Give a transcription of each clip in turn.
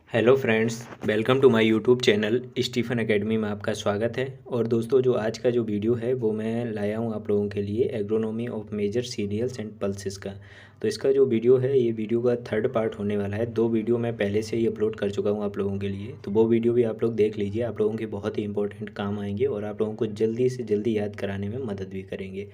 Hello friends, welcome to my YouTube channel Stephen academy में आपका स्वागत है। और दोस्तों, जो आज का जो वीडियो है वो मैं लाया हूँ आप लोगों के लिए agronomy of major cereals and pulses का। तो इसका जो वीडियो है ये वीडियो का थर्ड पार्ट होने वाला है। दो वीडियो मैं पहले से ही अपलोड कर चुका हूँ आप लोगों के लिए, तो वो वीडियो भी आप लोग देख लीजिए। आप लोगों के बहुत ही इंपॉर्टेंट काम आएंगे और आप लोगों को जल्दी से जल्दी याद कराने में मदद भी करेंगे।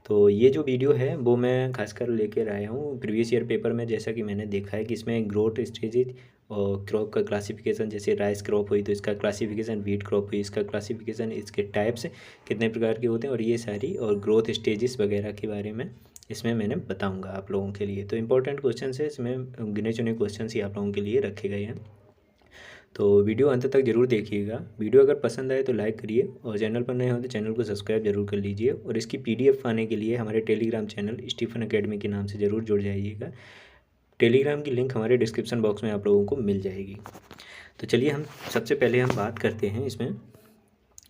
तो ये जो वीडियो है वो मैं खासकर लेकर आया हूँ प्रीवियस ईयर पेपर में। जैसा कि मैंने देखा है कि इसमें ग्रोथ स्टेजेज और क्रॉप का क्लासिफिकेशन, जैसे राइस क्रॉप हुई तो इसका क्लासिफिकेशन, व्हीट क्रॉप हुई इसका क्लासिफिकेशन, इसके टाइप्स कितने प्रकार के होते हैं और ये सारी और ग्रोथ स्टेजेस वगैरह के बारे में इसमें मैंने बताऊंगा आप लोगों के लिए। तो इंपॉर्टेंट क्वेश्चन है इसमें, गिने चुने क्वेश्चन ही आप लोगों के लिए रखे गए हैं। तो वीडियो अंत तक जरूर देखिएगा। वीडियो अगर पसंद आए तो लाइक करिए और चैनल पर नए हो तो चैनल को सब्सक्राइब जरूर कर लीजिए। और इसकी पीडीएफ पाने के लिए हमारे टेलीग्राम चैनल स्टीफन एकेडमी के नाम से ज़रूर जुड़ जाइएगा। टेलीग्राम की लिंक हमारे डिस्क्रिप्शन बॉक्स में आप लोगों को मिल जाएगी। तो चलिए हम सबसे पहले हम बात करते हैं इसमें।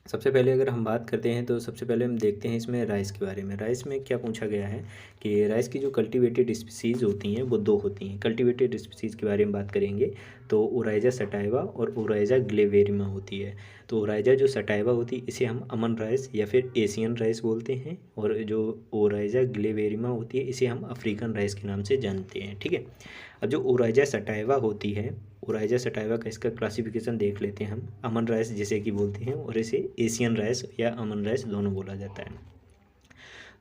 सबसे पहले अगर हम बात करते हैं तो सबसे पहले हम देखते हैं इसमें राइस के बारे में। राइस में क्या पूछा गया है कि राइस की जो कल्टीवेटेड स्पीसीज़ होती हैं वो दो होती हैं। कल्टीवेटेड स्पीसीज़ के बारे में बात करेंगे तो ओराइजा सटाइवा और ओराइजा ग्लेवेरिमा होती है। तो ओराइजा जो सटाइवा होती है इसे हम अमन राइस या फिर एशियन राइस बोलते हैं, और जो ओराइजा ग्लेवेरिमा होती है इसे हम अफ्रीकन राइस के नाम से जानते हैं। ठीक है। अब जो ओराइजा सटाइवा होती है, ओराइजा सटाइवा का इसका क्लासिफिकेशन देख लेते हैं हम। अमन राइस जिसे कि बोलते हैं, और इसे एशियन राइस या अमन राइस दोनों बोला जाता है।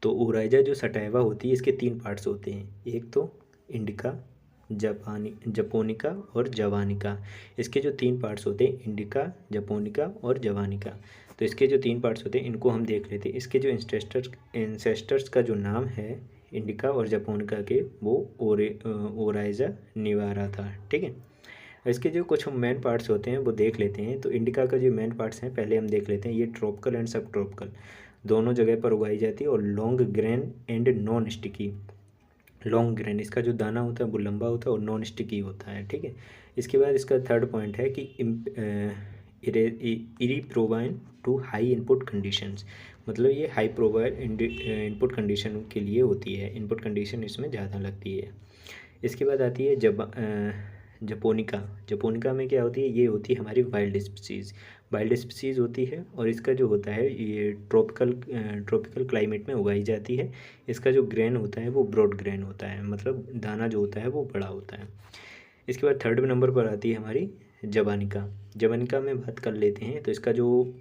तो ओराइजा जो सटाइवा होती है इसके तीन पार्ट्स होते हैं। एक तो इंडिका, जपोनिका और जवानिका। इसके जो तीन पार्ट्स होते हैं इंडिका, जपोनिका और जवानिका। तो इसके जो तीन पार्ट्स होते हैं इनको हम देख लेते हैं। इसके जो इंसेस्टर्स का जो नाम है इंडिका और जपोनिका के, वो ओराइजा निवारा था। ठीक है। इसके जो कुछ मेन पार्ट्स होते हैं वो देख लेते हैं। तो इंडिका का जो मेन पार्ट्स हैं पहले हम देख लेते हैं। ये ट्रॉपिकल एंड सब ट्रॉपिकल दोनों जगह पर उगाई जाती है और long grain and non sticky. Long grain, इसका जो दाना होता है वो लंबा होता है और नॉन स्टिकी होता है। ठीक है। इसके बाद इसका थर्ड पॉइंट है कि इरीप्रोबाइन टू हाई इनपुट कंडीशंस। मतलब ये हाई प्रोबाइल इनपुट कंडीशन के लिए होती है, इनपुट कंडीशन इसमें ज़्यादा लगती है। इसके बाद आती है जपोनिका। जपोनिका में क्या होती है, ये होती है हमारी वाइल्ड स्पीसीज़। वाइल्ड स्पीसीज़ होती है और इसका जो होता है ये ट्रॉपिकल क्लाइमेट में उगाई जाती है। इसका जो ग्रेन होता है वो ब्रॉड ग्रेन होता है, मतलब दाना जो होता है वो बड़ा होता है। इसके बाद थर्ड नंबर पर आती है हमारी जवानिका। जवानिका में बात कर लेते हैं। तो इसका जो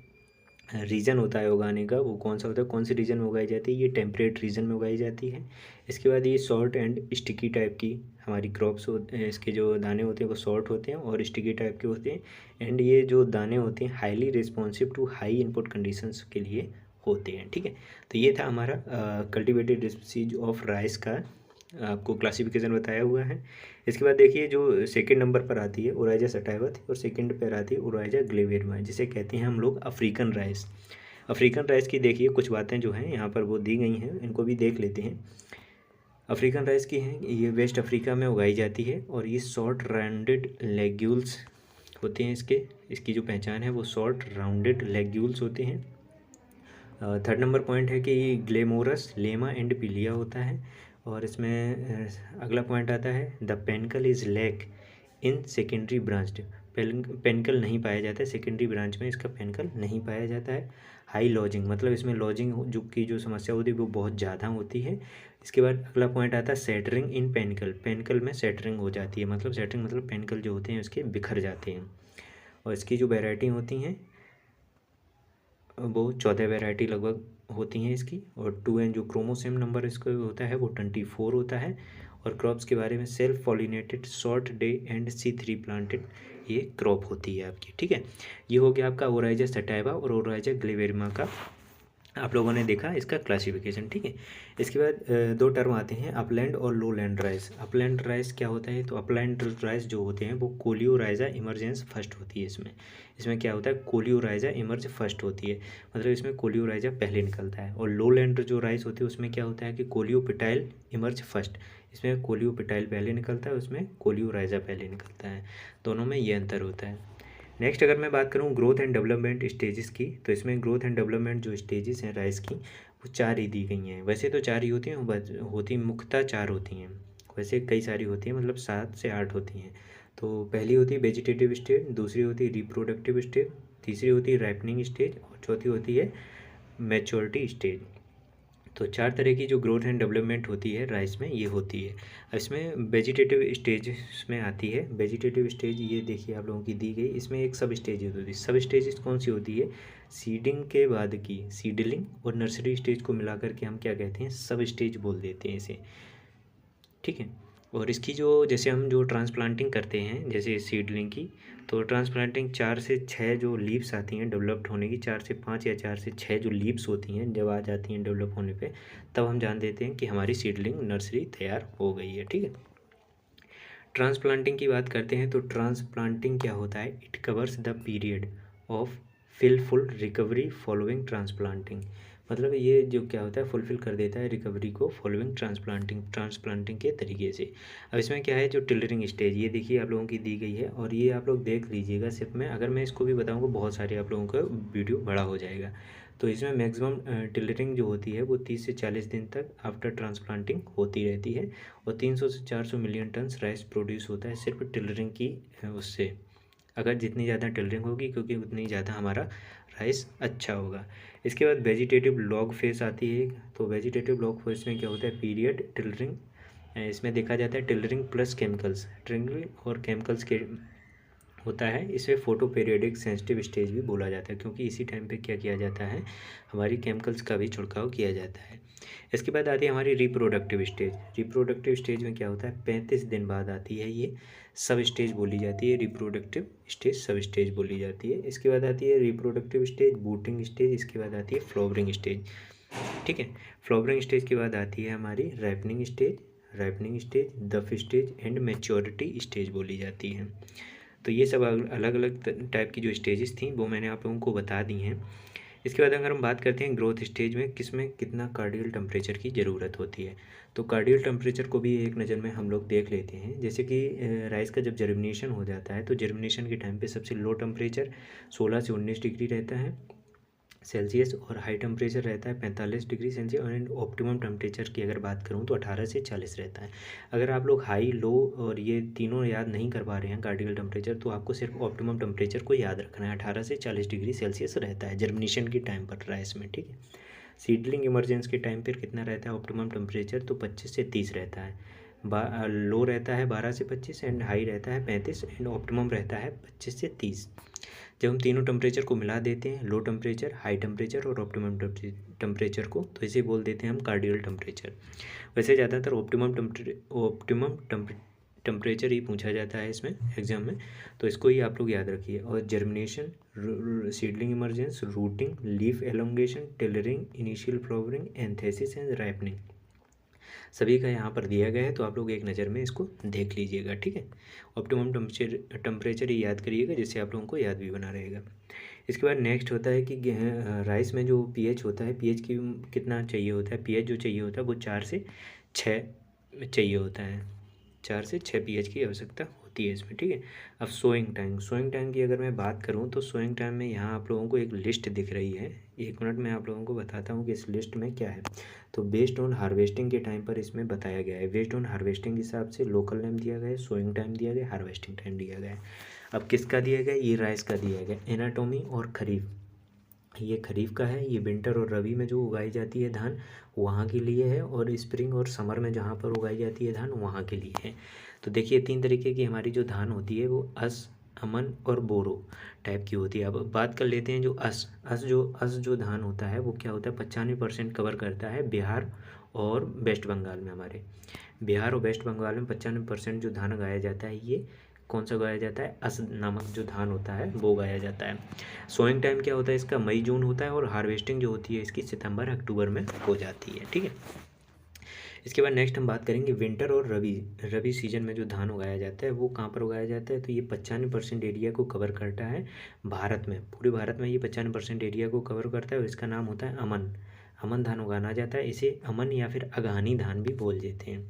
रीजन होता है उगाने का वो कौन सा होता है, कौन से रीजन में उगाई जाती है, ये टेम्परेट रीजन में उगाई जाती है। इसके बाद ये शॉर्ट एंड स्टिकी टाइप की हमारी क्रॉप्स होते हैं। इसके जो दाने होते हैं वो शॉर्ट होते हैं और स्टिकी टाइप के होते हैं। एंड ये जो दाने होते हैं highly responsive to high input conditions के लिए होते हैं। ठीक है। तो ये था हमारा कल्टिवेटेड स्पीसीज ऑफ राइस का आपको क्लासिफिकेशन बताया हुआ है। इसके बाद देखिए जो सेकंड नंबर पर आती है ओराइजा सटाइवा और सेकंड पर आती है ओराइजा ग्लेवेरिमा, जिसे कहते हैं हम लोग अफ्रीकन राइस। अफ्रीकन राइस की देखिए कुछ बातें जो हैं यहाँ पर वो दी गई हैं, इनको भी देख लेते हैं। अफ्रीकन राइस की हैं, ये वेस्ट अफ्रीका में उगाई जाती है और ये शॉर्ट राउंडेड लेग्यूल्स होते हैं। इसकी जो पहचान है वो शॉर्ट राउंडेड लेग्यूल्स होते हैं। थर्ड नंबर पॉइंट है कि ये ग्लेमोरस लेमा एंड पिलिया होता है। और इसमें अगला पॉइंट आता है the panicle is lax in secondary branched. Panicle नहीं पाया जाता है, सेकेंडरी ब्रांच में इसका पेनिकल नहीं पाया जाता है। हाई लॉजिंग, मतलब इसमें लॉजिंग जो समस्या होती है वो बहुत ज़्यादा होती है। इसके बाद अगला पॉइंट आता है सेटरिंग इन पेनिकल। पेनिकल में सेटरिंग हो जाती है, मतलब सेटरिंग मतलब पेनिकल जो होते हैं उसके बिखर जाते हैं। और इसकी जो वेराइटी होती हैं वो 14 वैरायटी लगभग होती हैं इसकी। और 2n जो क्रोमोसोम नंबर इसका होता है वो 24 होता है। और क्रॉप्स के बारे में self pollinated short day and C3 planted ये क्रॉप होती है आपकी। ठीक है। ये हो गया आपका ओराइजा सटाइवा और ओराइजा ग्लेवेरिमा का आप लोगों ने देखा इसका क्लासिफिकेशन। ठीक है। इसके बाद दो टर्म आते हैं अपलैंड और लोलैंड राइस। अपलैंड राइस क्या होता है, तो अपलैंड राइस जो होते हैं वो कोलियोराइजा इमर्जेंस फर्स्ट होती है। इसमें क्या होता है, कोलियोराइजा इमर्ज फर्स्ट होती है, मतलब इसमें कोलियोराइजा पहले निकलता है। और लोलैंड जो राइस होती है उसमें क्या होता है कि कोलियोपिटाइल इमर्ज फर्स्ट। इसमें कोलियोपिटाइल पहले निकलता है, उसमें कोलियोराइजा पहले निकलता है। दोनों में ये अंतर होता है। नेक्स्ट अगर मैं बात करूँ ग्रोथ एंड डेवलपमेंट स्टेजेस की, तो इसमें ग्रोथ एंड डेवलपमेंट जो स्टेजेस हैं राइस की वो 4 ही दी गई हैं। वैसे तो 4 ही होती हैं, होती मुख्यतः 4 होती हैं, वैसे कई सारी होती हैं, मतलब 7 से 8 होती हैं। तो पहली होती है वेजिटेटिव स्टेज, दूसरी होती है रिप्रोडक्टिव स्टेज, तीसरी होती है राइपनिंग स्टेज और चौथी होती है मैच्योरिटी स्टेज। तो 4 तरह की जो ग्रोथ एंड डेवलपमेंट होती है राइस में ये होती है। इसमें वेजिटेटिव स्टेज में आती है। वेजिटेटिव स्टेज ये देखिए आप लोगों की दी गई, इसमें एक सब स्टेज होती है। सब स्टेज कौन सी होती है? सीडिंग के बाद की, सीडलिंग और नर्सरी स्टेज को मिलाकर के हम क्या कहते हैं? सब स्टेज बोल देते हैं इसे, ठीक है। और इसकी जो जैसे हम जो ट्रांसप्लांटिंग करते हैं जैसे सीडलिंग की, तो ट्रांसप्लांटिंग 4 से 6 जो लीव्स आती हैं डेवलप्ड होने की, 4 से 5 या 4 से 6 जो लीव्स होती हैं जब आ जाती हैं डेवलप होने पे, तब हम जान देते हैं कि हमारी सीडलिंग नर्सरी तैयार हो गई है, ठीक है। ट्रांसप्लांटिंग की बात करते हैं तो ट्रांसप्लांटिंग क्या होता है? It covers the period of full recovery following transplanting. मतलब ये जो क्या होता है, फुलफिल कर देता है रिकवरी को फॉलोइंग ट्रांसप्लांटिंग के तरीके से। अब इसमें क्या है, जो टिलरिंग स्टेज ये देखिए आप लोगों की दी गई है, और ये आप लोग देख लीजिएगा सिर्फ में, अगर मैं इसको भी बताऊंगा बहुत सारे आप लोगों का वीडियो बड़ा हो जाएगा। तो इसमें मैक्सिमम टिलरिंग जो होती है वो 30 से 40 दिन तक आफ्टर ट्रांसप्लांटिंग होती रहती है, और 300 से 400 मिलियन टन राइस प्रोड्यूस होता है सिर्फ टिलरिंग की उससे। अगर जितनी ज़्यादा टिलरिंग होगी क्योंकि उतनी ज़्यादा हमारा राइस अच्छा होगा। इसके बाद वेजिटेटिव लॉग फेस आती है। तो वेजिटेटिव लॉग फेस में क्या होता है? पीरियड टिलरिंग, इसमें देखा जाता है टिलरिंग प्लस केमिकल्स, टिलरिंग और केमिकल्स के होता है। इसे फोटो पीरियडिक सेंसिटिव स्टेज भी बोला जाता है, क्योंकि इसी टाइम पे क्या किया जाता है, हमारी केमिकल्स का भी छिड़काव किया जाता है। इसके बाद आती है हमारी रिप्रोडक्टिव स्टेज। रिप्रोडक्टिव स्टेज में क्या होता है? 35 दिन बाद आती है ये सब स्टेज बोली जाती है, रिप्रोडक्टिव स्टेज सब स्टेज बोली जाती है। इसके बाद आती है रिप्रोडक्टिव स्टेज, बूटिंग स्टेज, इसके बाद आती है फ्लावरिंग स्टेज, ठीक है। फ्लावरिंग स्टेज के बाद आती है हमारी ripening stage, dough stage and maturity stage बोली जाती है। तो ये सब अलग अलग टाइप की जो स्टेजेस थी वो मैंने आप लोगों को बता दी हैं। इसके बाद अगर हम बात करते हैं ग्रोथ स्टेज में किसमें कितना कार्डियल टेम्परेचर की ज़रूरत होती है, तो कार्डियल टेम्परेचर को भी एक नज़र में हम लोग देख लेते हैं। जैसे कि राइस का जब जर्मिनेशन हो जाता है तो जर्मिनेशन के टाइम पे सबसे लो टेम्परेचर 16 से 19 डिग्री रहता है सेल्सियस, और हाई टेम्परेचर रहता है 45 डिग्री सेल्सियस, और ऑप्टिमम टेम्परेचर की अगर बात करूँ तो 18 से 40 रहता है। अगर आप लोग हाई, लो और ये तीनों याद नहीं कर पा रहे हैं कार्डियल टेम्परेचर, तो आपको सिर्फ ऑप्टिमम टेम्परेचर को याद रखना है, 18 से 40 डिग्री सेल्सियस रहता है जर्मिनेशन के टाइम पर राइस में, ठीक है। सीडलिंग इमरजेंस के टाइम पर कितना रहता है ऑप्टिमम टेम्परेचर? तो 25 से 30 रहता है। लो रहता है 12 से 25 एंड हाई रहता है 35 एंड ऑप्टिमम रहता है 25 से 30। जब हम तीनों टेम्परेचर को मिला देते हैं, लो टेम्परेचर, हाई टेम्परेचर और ऑप्टिमम टेम्परेचर को, तो इसे बोल देते हैं हम कार्डियल टेम्परेचर। वैसे ज़्यादातर ऑप्टिमम टेम्परेचर ही पूछा जाता है इसमें एग्जाम में, तो इसको ही आप लोग याद रखिए। और germination, seedling emergence, routing, leaf elongation, tailoring, initial flowering, antithesis and ripening, सभी का यहाँ पर दिया गया है, तो आप लोग एक नज़र में इसको देख लीजिएगा, ठीक है। ऑप्टिमम टेम्परेचर ही याद करिएगा, जिससे आप लोगों को याद भी बना रहेगा। इसके बाद नेक्स्ट होता है कि राइस में जो पीएच होता है, पीएच की कितना चाहिए होता है? पीएच जो चाहिए होता है वो 4 से 6 चाहिए होता है, 4 से 6 पीएच की आवश्यकता होती है इसमें, ठीक है। अब सोइंग टाइम की अगर मैं बात करूँ तो सोइंग टाइम में यहाँ आप लोगों को एक लिस्ट दिख रही है, 1 मिनट में आप लोगों को बताता हूँ कि इस लिस्ट में क्या है। तो बेस्ड ऑन हार्वेस्टिंग के टाइम पर इसमें बताया गया है, बेस्ड ऑन हार्वेस्टिंग के हिसाब से लोकल नेम दिया गया है, सोइंग टाइम दिया गया है, हार्वेस्टिंग टाइम दिया गया है। अब किसका दिया गया? ये राइस का दिया गया। एनाटोमी और खरीफ, ये खरीफ का है, ये विंटर और रबी में जो उगाई जाती है धान वहाँ के लिए है, और स्प्रिंग और समर में जहाँ पर उगाई जाती है धान वहाँ के लिए है। तो देखिए 3 तरीके की हमारी जो धान होती है वो अस, अमन और बोरो टाइप की होती है। अब बात कर लेते हैं जो अस जो धान होता है वो क्या होता है? 95% कवर करता है बिहार और वेस्ट बंगाल में। हमारे बिहार और वेस्ट बंगाल में 95% जो धान उगाया जाता है, ये कौन सा उगाया जाता है? अस नामक जो धान होता है वो उगाया जाता है। सोइंग टाइम क्या होता है इसका? मई जून होता है, और हार्वेस्टिंग जो होती है इसकी सितंबर अक्टूबर में हो जाती है, ठीक है। इसके बाद नेक्स्ट हम बात करेंगे विंटर और रबी सीजन में जो धान उगाया जाता है वो कहाँ पर उगाया जाता है? तो ये 95% एरिया को कवर करता है भारत में, पूरे भारत में ये 95% एरिया को कवर करता है, और इसका नाम होता है अमन धान उगाना जाता है। इसे अमन या फिर अगहानी धान भी बोल देते हैं।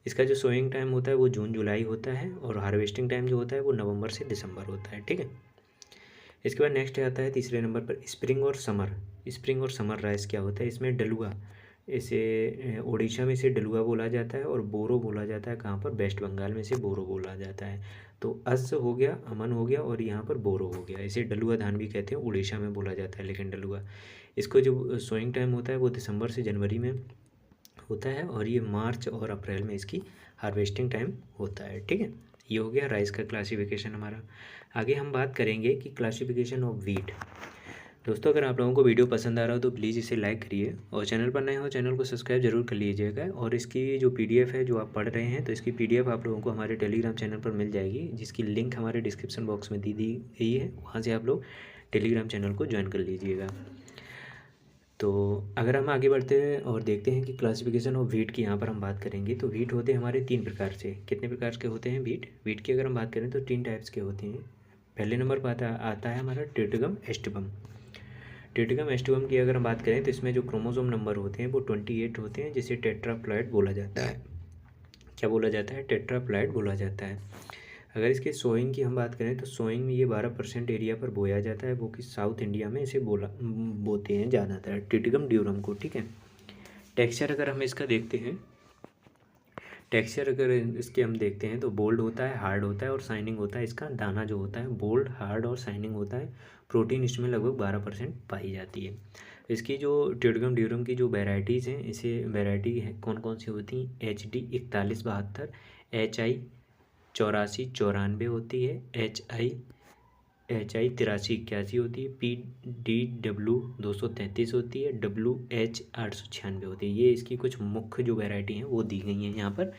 इसका जो सोइंग टाइम होता है वो जून जुलाई होता है, और हार्वेस्टिंग टाइम जो होता है वो नवंबर से दिसंबर होता है, ठीक है। इसके बाद नेक्स्ट आता है तीसरे नंबर पर स्प्रिंग और समर राइस क्या होता है? इसमें डलुआ इसे उड़ीसा में इसे डलुआ बोला जाता है और बोरो बोला जाता है कहाँ पर, वेस्ट बंगाल में इसे बोरो बोला जाता है। तो अस हो गया, अमन हो गया और यहाँ पर बोरो हो गया। इसे डलुआ धान भी कहते हैं, उड़ीसा में बोला जाता है लेकिन डलुआ। इसको जो सोइंग टाइम होता है वो दिसंबर से जनवरी में होता है और ये मार्च और अप्रैल में इसकी हार्वेस्टिंग टाइम होता है। ठीक है, ये हो गया राइस का क्लासिफिकेशन हमारा। आगे हम बात करेंगे कि क्लासिफिकेशन ऑफ वीट। दोस्तों अगर आप लोगों को वीडियो पसंद आ रहा हो तो प्लीज़ इसे लाइक करिए और चैनल पर नए हो चैनल को सब्सक्राइब जरूर कर लीजिएगा। और इसकी जो पीडीएफ है जो आप पढ़ रहे हैं तो इसकी पीडीएफ आप लोगों को हमारे टेलीग्राम चैनल पर मिल जाएगी, जिसकी लिंक हमारे डिस्क्रिप्शन बॉक्स में दी गई है। वहाँ से आप लोग टेलीग्राम चैनल को ज्वाइन कर लीजिएगा। तो अगर हम आगे बढ़ते हैं और देखते हैं कि क्लासिफिकेशन ऑफ वीट की यहाँ पर हम बात करेंगे तो वीट होते हैं हमारे 3 प्रकार से। कितने प्रकार के होते हैं वीट की अगर हम बात करें तो 3 टाइप्स के होते हैं। पहले नंबर पर आता है हमारा ट्रिटिगम एस्टिवम। ट्रिटिगम एस्टिवम की अगर हम बात करें तो इसमें जो क्रोमोसोम नंबर होते हैं वो 28 होते हैं, जिसे टेट्राप्लॉइड बोला जाता है। क्या बोला जाता है? टेट्राप्लॉइड बोला जाता है। अगर इसके सोइंग की हम बात करें तो सोइंग में ये 12% एरिया पर बोया जाता है, वो कि साउथ इंडिया में इसे बोते हैं ज़्यादातर ट्रिटिगम ड्यूरम को। ठीक है, टेक्सचर अगर हम इसका देखते हैं, टेक्सचर अगर इसके हम देखते हैं तो बोल्ड होता है, हार्ड होता है और शाइनिंग होता है। इसका दाना जो होता है बोल्ड, हार्ड और शाइनिंग होता है। प्रोटीन इसमें लगभग 12% पाई जाती है। इसकी जो ट्रिटिगम ड्यूरम की जो वेराइटीज़ हैं, इसे वेराइटी है कौन कौन सी होती हैं? HD 4172, HI 8494 होती है, HI 8381 होती है, PDW 233 होती है, WH 896 होती है। ये इसकी कुछ मुख्य जो वैरायटी हैं वो दी गई हैं यहाँ पर।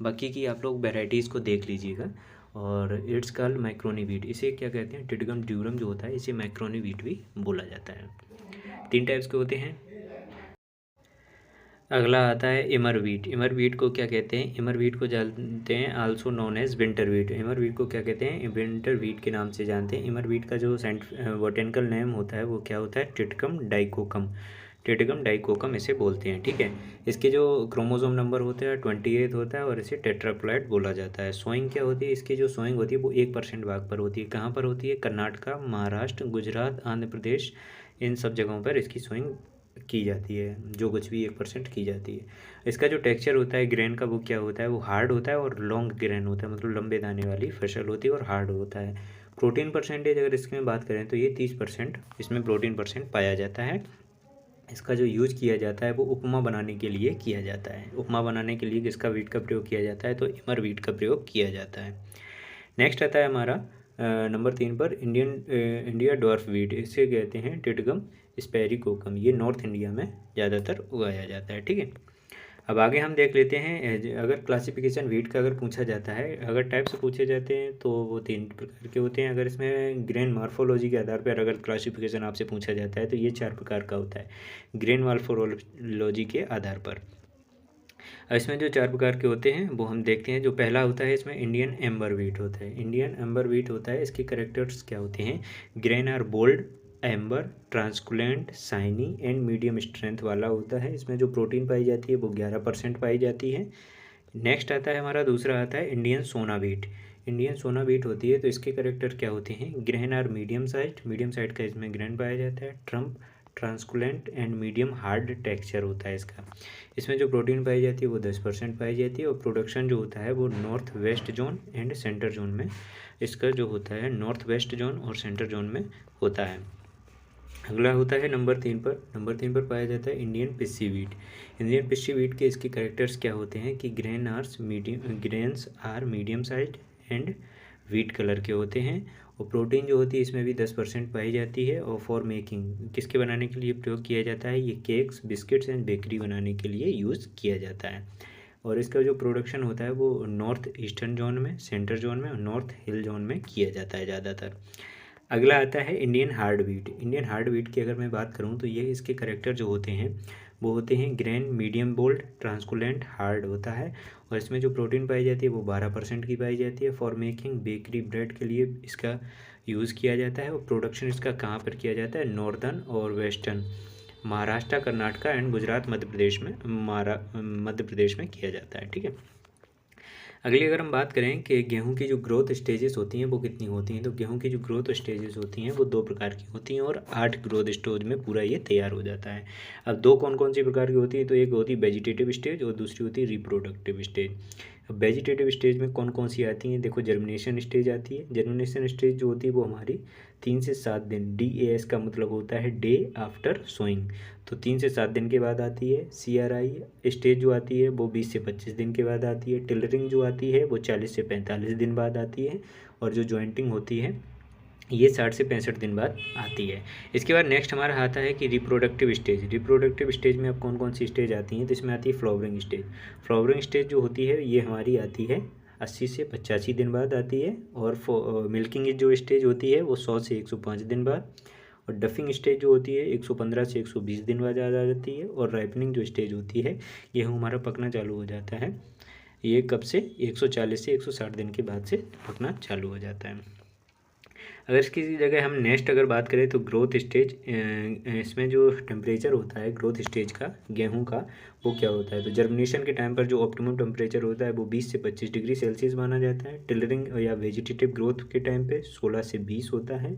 बाकी की आप लोग वैरायटीज़ को देख लीजिएगा। और इट्स कॉल्ड मैक्रोनी वीट, इसे क्या कहते हैं? ट्रिटिगम ड्यूरम जो होता है इसे मैक्रोनी वीट भी बोला जाता है। 3 टाइप्स के होते हैं। अगला आता है इमर वीट। इमर वीट को क्या कहते हैं? इमर वीट को जानते हैं also known as winter wheat. Emmer wheat को क्या कहते हैं? विंटर वीट के नाम से जानते हैं। इमर वीट का जो बोटेनिकल नेम होता है वो क्या होता है? ट्रिटिकम डाइकोकम। ट्रिटिकम डाइकोकम इसे बोलते हैं। ठीक है, इसके जो क्रोमोसोम नंबर होता है 28 होता है और इसे टेट्राप्लॉइड बोला जाता है। सोइंग क्या होती है? इसकी जो सोइंग होती है वो 1% भाग पर होती है। कहाँ पर होती है? कर्नाटका, महाराष्ट्र, गुजरात, आंध्र प्रदेश, इन सब जगहों पर इसकी सोइंग की जाती है, जो कुछ भी 1% की जाती है। इसका जो टेक्सचर होता है ग्रेन का वो क्या होता है? वो हार्ड होता है और लॉन्ग ग्रेन होता है, मतलब लंबे दाने वाली फसल होती है और हार्ड होता है। प्रोटीन परसेंटेज अगर इसकी में बात करें तो ये 30% इसमें प्रोटीन परसेंट पाया जाता है। इसका जो यूज किया जाता है वो उपमा बनाने के लिए किया जाता है। उपमा बनाने के लिए किसका वीट का प्रयोग किया जाता है? तो इमर वीट का प्रयोग किया जाता है। नेक्स्ट आता है हमारा नंबर 3 पर इंडिया डॉर्फ वीट। इसे कहते हैं ट्रिटिगम स्पेरिकोकम। ये नॉर्थ इंडिया में ज़्यादातर उगाया जाता है। ठीक है, अब आगे हम देख लेते हैं। अगर क्लासिफिकेशन वीट का अगर पूछा जाता है, अगर टाइप से पूछे जाते हैं तो वो 3 प्रकार के होते हैं। अगर इसमें ग्रेन मार्फोलॉजी के आधार पर अगर क्लासिफिकेशन आपसे पूछा जाता है तो ये 4 प्रकार का होता है, ग्रेन मार्फोलॉजी के आधार पर। इसमें जो 4 प्रकार के होते हैं वो हम देखते हैं। जो पहला होता है इसमें इंडियन एम्बर वीट होता है। इंडियन एम्बर वीट होता है, इसके कैरेक्टर्स क्या होते हैं? Grain are bold, amber, translucent, shiny and medium strength वाला होता है। इसमें जो प्रोटीन पाई जाती है वो 11% पाई जाती है। नेक्स्ट आता है हमारा दूसरा आता है इंडियन सोना वीट। इंडियन सोना वीट होती है तो इसके कैरेक्टर क्या होते हैं? ग्रेन आर मीडियम साइज का इसमें ग्रेन पाया जाता है। Trump, translucent and medium hard texture होता है इसका। इसमें जो प्रोटीन पाई जाती है वो 10% पाई जाती है और प्रोडक्शन जो होता है वो north west zone and centre zone में इसका जो होता है, नॉर्थ वेस्ट जोन और सेंटर जोन में होता है। अगला होता है नंबर 3 पर पाया जाता है इंडियन पिस्सी वीट। इंडियन पिस्सी वीट के इसके कैरेक्टर्स क्या होते हैं कि grains are medium size and wheat colour के होते हैं और प्रोटीन जो होती है इसमें भी 10% पाई जाती है। और फॉर मेकिंग किसके बनाने के लिए प्रयोग किया जाता है? ये केक्स, बिस्किट्स एंड बेकरी बनाने के लिए यूज़ किया जाता है। और इसका जो प्रोडक्शन होता है वो नॉर्थ ईस्टर्न जोन में, सेंटर जोन में और नॉर्थ हिल जोन में किया जाता है ज़्यादातर। अगला आता है Indian hard wheat. Indian hard wheat की अगर मैं बात करूं तो ये इसके कैरेक्टर जो होते हैं वो होते हैं ग्रेन मीडियम बोल्ड, ट्रांसकुलेंट, हार्ड होता है और इसमें जो प्रोटीन पाई जाती है वो 12% की पाई जाती है। फॉर मेकिंग बेकरी ब्रेड के लिए इसका यूज़ किया जाता है और प्रोडक्शन इसका कहाँ पर किया जाता है? नॉर्दर्न और वेस्टर्न, महाराष्ट्र, कर्नाटका एंड गुजरात, मध्य प्रदेश में किया जाता है। ठीक है, अगली अगर हम बात करें कि गेहूं की जो ग्रोथ स्टेजेस होती हैं वो कितनी होती हैं, तो गेहूं की जो ग्रोथ स्टेजेस होती हैं वो 2 प्रकार की होती हैं और 8 ग्रोथ स्टेज में पूरा ये तैयार हो जाता है। अब 2 कौन कौन सी प्रकार की होती है, तो एक होती है वेजिटेटिव स्टेज और दूसरी होती है रिप्रोडक्टिव स्टेज। अब वेजिटेटिव स्टेज में कौन कौन सी आती हैं, देखो जर्मिनेशन स्टेज आती है। जर्मिनेशन स्टेज जो होती है वो हमारी 3 से 7 दिन, DAS का मतलब होता है डे आफ्टर सोइंग, तो 3 से 7 दिन के बाद आती है। CRI स्टेज जो आती है वो 20 से 25 दिन के बाद आती है। टिलरिंग जो आती है वो 40 से 45 दिन बाद आती है। और जो जॉइंटिंग होती है ये 60 से 65 दिन बाद आती है। इसके बाद नेक्स्ट हमारा आता है कि रिप्रोडक्टिव स्टेज। रिप्रोडक्टिव स्टेज में अब कौन कौन सी स्टेज आती हैं, तो इसमें आती है फ्लावरिंग स्टेज। फ्लावरिंग स्टेज जो होती है ये हमारी आती है 80 से 85 दिन बाद आती है। और मिल्किंग जो स्टेज होती है वो 100 से 105 दिन बाद। और डफिंग स्टेज जो होती है 115 से 120 दिन बाद आ जाती है। और राइपनिंग जो स्टेज होती है गेहूँ हमारा पकना चालू हो जाता है, ये कब से 140 से 160 दिन के बाद से पकना चालू हो जाता है। अगर इसकी जगह हम नेक्स्ट अगर बात करें तो ग्रोथ स्टेज, इसमें जो टेम्परेचर होता है ग्रोथ स्टेज का गेहूं का वो क्या होता है, तो जर्मिनेशन के टाइम पर जो ऑप्टिमम टेम्परेचर होता है वो 20 से 25 डिग्री सेल्सियस माना जाता है। टिलरिंग या वेजिटेटिव ग्रोथ के टाइम पे 16 से 20 होता है।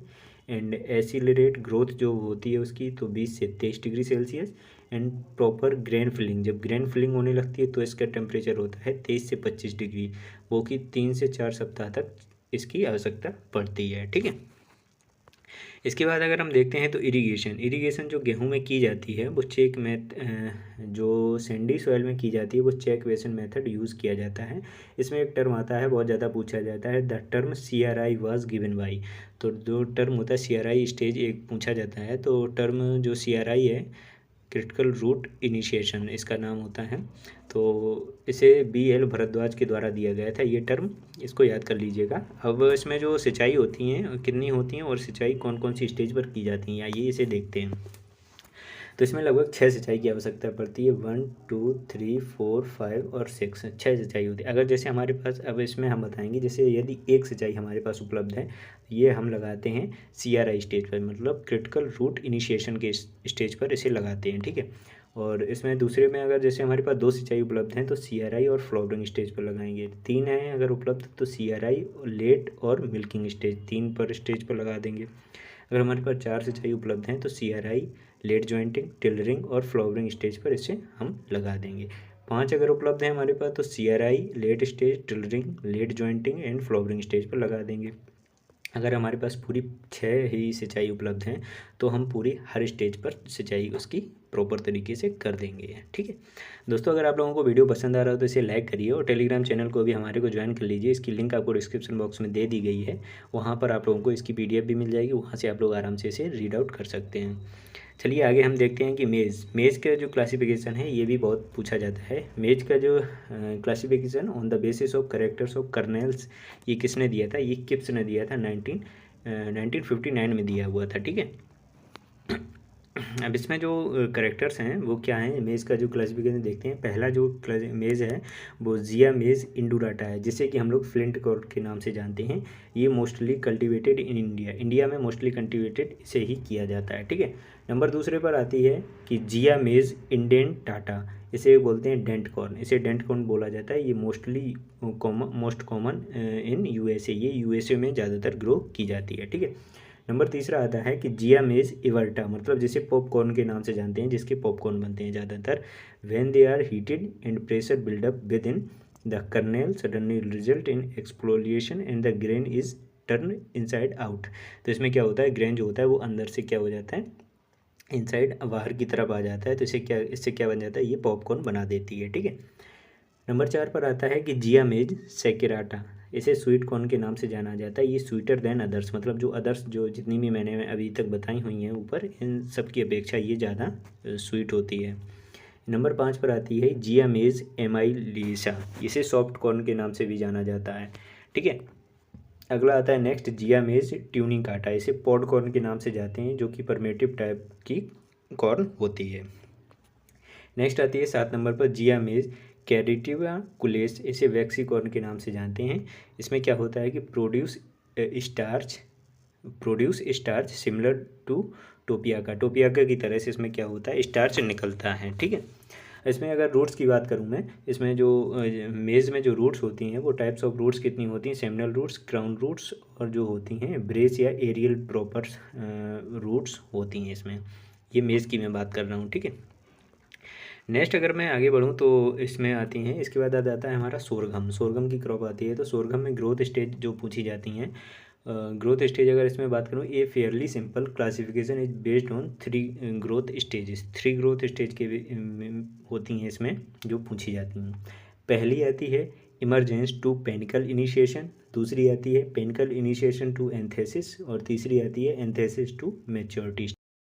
एंड एसिलरेट ग्रोथ जो होती है उसकी तो 20 से 23 degree Celsius. And proper grain filling, जब ग्रेन फिलिंग होने लगती है तो इसका टेम्परेचर होता है 23 से 25 डिग्री, वो कि 3 से 4 सप्ताह तक इसकी आवश्यकता पड़ती है। ठीक है, इसके बाद अगर हम देखते हैं तो इरिगेशन जो गेहूं में की जाती है वो जो सैंडी सॉइल में की जाती है वो चेक वेसन मेथड यूज़ किया जाता है। इसमें एक टर्म आता है बहुत ज़्यादा पूछा जाता है, the term CRI was given by. तो जो टर्म होता है CRI स्टेज एक पूछा जाता है, तो टर्म जो CRI है क्रिटिकल रूट इनिशिएशन इसका नाम होता है। तो इसे BL भरद्वाज के द्वारा दिया गया था ये टर्म, इसको याद कर लीजिएगा। अब इसमें जो सिंचाई होती हैं कितनी होती हैं और सिंचाई कौन कौन सी स्टेज पर की जाती हैं आइए इसे देखते हैं। तो इसमें लगभग 6 सिंचाई की आवश्यकता पड़ती है, 1 2 3 4 5 और 6, 6 सिंचाई होती है। अगर जैसे हमारे पास, अब इसमें हम बताएंगे जैसे यदि एक सिंचाई हमारे पास उपलब्ध है ये हम लगाते हैं CRI स्टेज पर, मतलब क्रिटिकल रूट इनिशिएशन के स्टेज पर इसे लगाते हैं। ठीक है, और इसमें दूसरे में अगर जैसे हमारे पास 2 सिंचाई उपलब्ध हैं तो CRI और फ्लावरिंग स्टेज पर लगाएंगे। 3 हैं अगर उपलब्ध तो CRI लेट और मिल्किंग स्टेज 3 पर स्टेज पर लगा देंगे। अगर हमारे पास 4 सिंचाई उपलब्ध हैं तो CRI लेट जॉइंटिंग, टिलरिंग और फ्लावरिंग स्टेज पर इसे हम लगा देंगे। 5 अगर उपलब्ध है हमारे पास तो CRI late stage, tillering, late jointing and flowering stage पर लगा देंगे। अगर हमारे पास पूरी 6 ही सिंचाई उपलब्ध हैं तो हम पूरी हर स्टेज पर सिंचाई उसकी प्रॉपर तरीके से कर देंगे। ठीक है दोस्तों, अगर आप लोगों को वीडियो पसंद आ रहा हो तो इसे लाइक करिए और टेलीग्राम चैनल को भी हमारे को ज्वाइन कर लीजिए, इसकी लिंक आपको डिस्क्रिप्शन बॉक्स में दे दी गई है, वहाँ पर आप लोगों को इसकी PDF भी मिल जाएगी, वहाँ से आप लोग आराम से इसे रीड आउट कर सकते हैं। चलिए आगे हम देखते हैं कि मेज़ का जो क्लासिफिकेशन है ये भी बहुत पूछा जाता है। मेज का जो classification on the basis of characters of kernels, ये किसने दिया था, ये किप्स ने दिया था, 1959 में दिया हुआ था। ठीक है, अब इसमें जो करेक्टर्स हैं वो क्या हैं, मेज़ का जो क्लासिफिकेशन देखते हैं। पहला जो मेज़ है वो जिया मेज़ इंडुराटा है, जिसे कि हम लोग फ्लिंट कॉर्ड के नाम से जानते हैं। ये मोस्टली कल्टीवेटेड इन इंडिया में मोस्टली कल्टीवेटेड इसे ही किया जाता है। ठीक है, नंबर दूसरे पर आती है कि जिया मेज़ इंडेंट टाटा, इसे बोलते हैं डेंट कॉर्न, इसे डेंट कॉर्न बोला जाता है। ये मोस्ट कॉमन इन USA, ये USA में ज़्यादातर ग्रो की जाती है। ठीक है, नंबर तीसरा आता है कि जिया मेज इवर्टा, मतलब जिसे पॉपकॉर्न के नाम से जानते हैं, जिसके पॉपकॉर्न बनते हैं ज़्यादातर। When they are heated and pressure buildup within the kernel suddenly result in explosion and the grain is turn inside out. तो इसमें क्या होता है, ग्रेन जो होता है वो अंदर से क्या हो जाता है, इनसाइड बाहर की तरफ आ जाता है, तो इससे क्या बन जाता है, ये पॉपकॉर्न बना देती है। ठीक है, नंबर 4 पर आता है कि जिया मेज सेकेराटा, इसे स्वीट कॉर्न के नाम से जाना जाता है। ये स्वीटर देन अदर्स, मतलब जो अदर्स जो जितनी भी मैंने अभी तक बताई हुई हैं ऊपर, इन सब की अपेक्षा ये ज़्यादा स्वीट होती है। नंबर 5 पर आती है जिया मेज एमाइलिसा, इसे सॉफ्ट कॉर्न के नाम से भी जाना जाता है। ठीक है, अगला आता है नेक्स्ट जिया मेज ट्यूनिंग काटा, इसे पॉड कॉर्न के नाम से जाते हैं, जो कि परमेटिव टाइप की कॉर्न होती है। नेक्स्ट आती है 7 नंबर पर जिया मेज कैरिटिवा कुलेस, इसे वैक्सी कॉर्न के नाम से जानते हैं। इसमें क्या होता है कि प्रोड्यूस स्टार्च सिमिलर टू टोपियाका की तरह से इसमें क्या होता है, स्टार्च निकलता है। ठीक है, इसमें अगर रूट्स की बात करूँ मैं, इसमें जो मेज़ में जो रूट्स होती हैं वो टाइप्स ऑफ रूट्स कितनी होती हैं, सेमिनल रूट्स, क्राउन रूट्स और जो होती हैं ब्रेस या एरियल प्रॉपर्स रूट्स होती हैं इसमें। ये मेज़ की मैं बात कर रहा हूँ, ठीक है। नेक्स्ट अगर मैं आगे बढ़ूँ तो इसमें आती हैं, इसके बाद आ जाता है हमारा सोरघम। सोरघम की क्रॉप आती है, तो सोरघम में ग्रोथ स्टेज जो पूछी जाती हैं, ग्रोथ स्टेज अगर इसमें बात करूँ, a fairly simple classification is based on 3 growth stages. 3 growth stage के होती हैं इसमें जो पूछी जाती हैं। पहली आती है इमरजेंस टू पेनिकल इनिशिएशन, दूसरी आती है पेनिकल इनिशिएशन टू एंथेसिस और तीसरी आती है एंथेसिस टू मैच्योरिटी